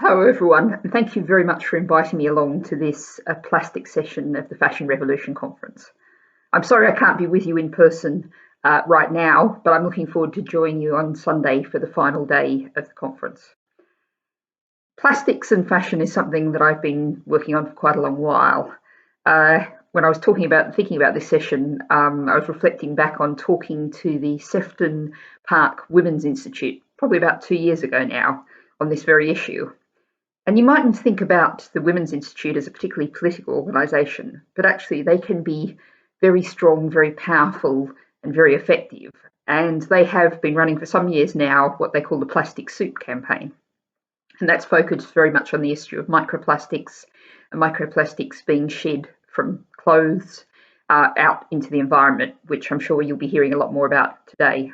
Hello, everyone, and thank you very much for inviting me along to this plastic session of the Fashion Revolution conference. I'm sorry I can't be with you in person right now, but I'm looking forward to joining you on Sunday for the final day of the conference. Plastics and fashion is something that I've been working on for quite a long while. When I was thinking about this session, I was reflecting back on talking to the Sefton Park Women's Institute, probably about 2 years ago now, on this very issue. And you mightn't think about the Women's Institute as a particularly political organisation, but actually they can be very strong, very powerful, and very effective. And they have been running for some years now what they call the Plastic Soup campaign. And that's focused very much on the issue of microplastics, and microplastics being shed from clothes out into the environment, which I'm sure you'll be hearing a lot more about today.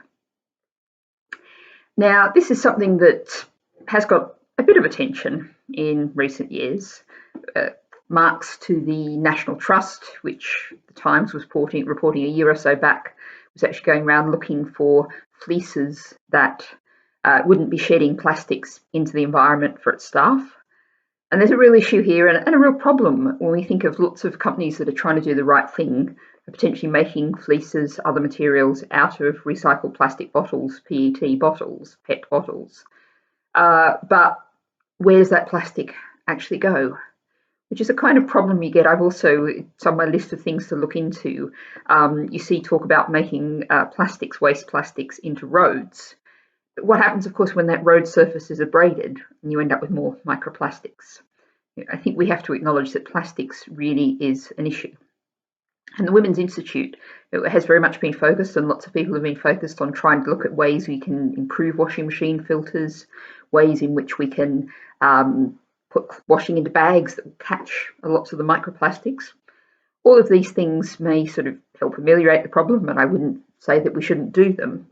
Now, this is something that has got a bit of attention in recent years. Marks to the National Trust, which the Times was reporting a year or so back, was actually going around looking for fleeces that wouldn't be shedding plastics into the environment for its staff. And there's a real issue here and a real problem when we think of lots of companies that are trying to do the right thing, potentially making fleeces, other materials out of recycled plastic bottles, PET bottles, PET bottles. But where does that plastic actually go? Which is a kind of problem you get. It's on my list of things to look into. You see talk about making waste plastics into roads. But what happens, of course, when that road surface is abraded and you end up with more microplastics? I think we have to acknowledge that plastics really is an issue. And the Women's Institute has very much been focused, and lots of people have been focused on trying to look at ways we can improve washing machine filters, ways in which we can put washing into bags that will catch lots of the microplastics. All of these things may sort of help ameliorate the problem, and I wouldn't say that we shouldn't do them.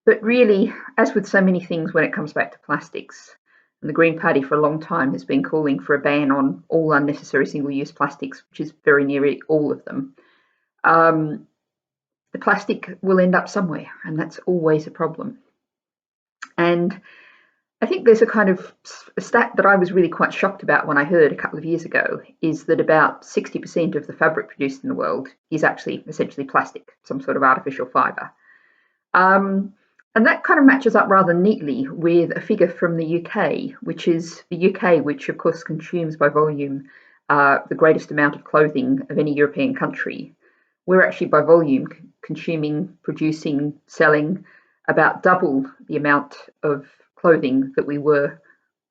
But really, as with so many things when it comes back to plastics, and the Green Party for a long time has been calling for a ban on all unnecessary single-use plastics, which is very nearly all of them, the plastic will end up somewhere, and that's always a problem. And I think there's a stat that I was really quite shocked about when I heard a couple of years ago, is that about 60% of the fabric produced in the world is actually essentially plastic, some sort of artificial fibre. And that kind of matches up rather neatly with a figure from the UK, which of course consumes by volume the greatest amount of clothing of any European country. We're actually by volume consuming, producing, selling about double the amount of clothing that we were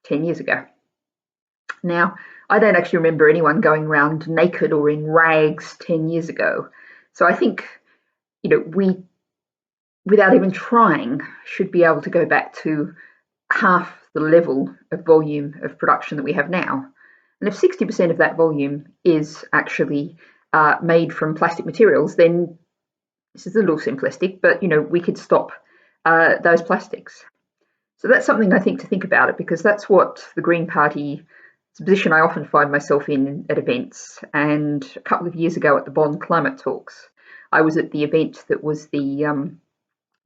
10 years ago. Now, I don't actually remember anyone going around naked or in rags 10 years ago. So I think, we, without even trying, should be able to go back to half the level of volume of production that we have now. And if 60% of that volume is actually made from plastic materials, then this is a little simplistic, but we could stop those plastics. So that's something I think to think about it, because that's what the Green Party, it's a position I often find myself in at events. And a couple of years ago at the Bonn Climate Talks, I was at the event that was the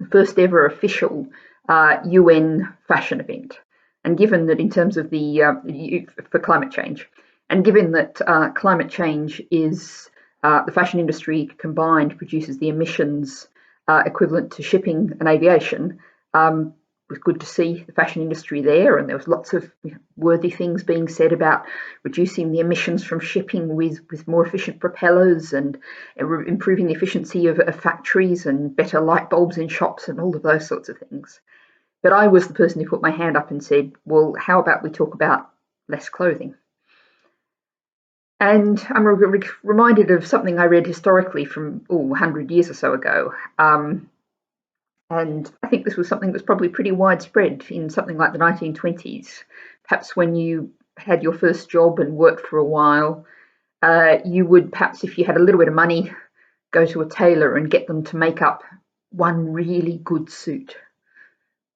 first ever official UN fashion event. And given that in terms of for climate change, and given that climate change is the fashion industry combined produces the emissions equivalent to shipping and aviation, it was good to see the fashion industry there, and there was lots of worthy things being said about reducing the emissions from shipping with more efficient propellers and improving the efficiency of factories and better light bulbs in shops and all of those sorts of things. But I was the person who put my hand up and said, well, how about we talk about less clothing? And I'm reminded of something I read historically from 100 years or so ago. And I think this was something that was probably pretty widespread in something like the 1920s. Perhaps when you had your first job and worked for a while, you would perhaps, if you had a little bit of money, go to a tailor and get them to make up one really good suit.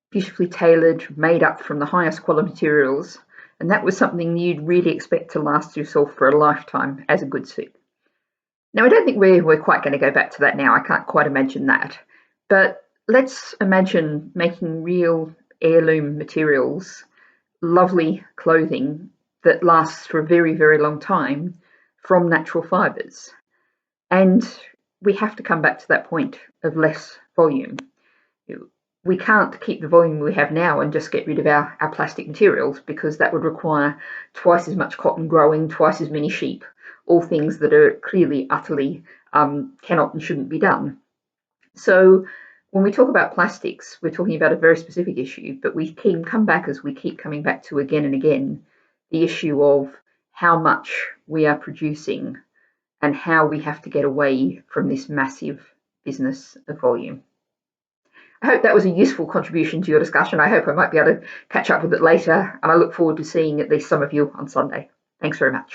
Beautifully tailored, made up from the highest quality materials. And that was something you'd really expect to last yourself for a lifetime as a good suit. Now, I don't think we're quite going to go back to that now. I can't quite imagine that. But let's imagine making real heirloom materials lovely clothing that lasts for a very, very long time from natural fibres. And we have to come back to that point of less volume. We can't keep the volume we have now and just get rid of our plastic materials, because that would require twice as much cotton growing, twice as many sheep, all things that are clearly, utterly cannot and shouldn't be done. So when we talk about plastics, we're talking about a very specific issue, but we can come back, as we keep coming back to again and again, the issue of how much we are producing and how we have to get away from this massive business of volume. I hope that was a useful contribution to your discussion. I hope I might be able to catch up with it later, and I look forward to seeing at least some of you on Sunday. Thanks very much.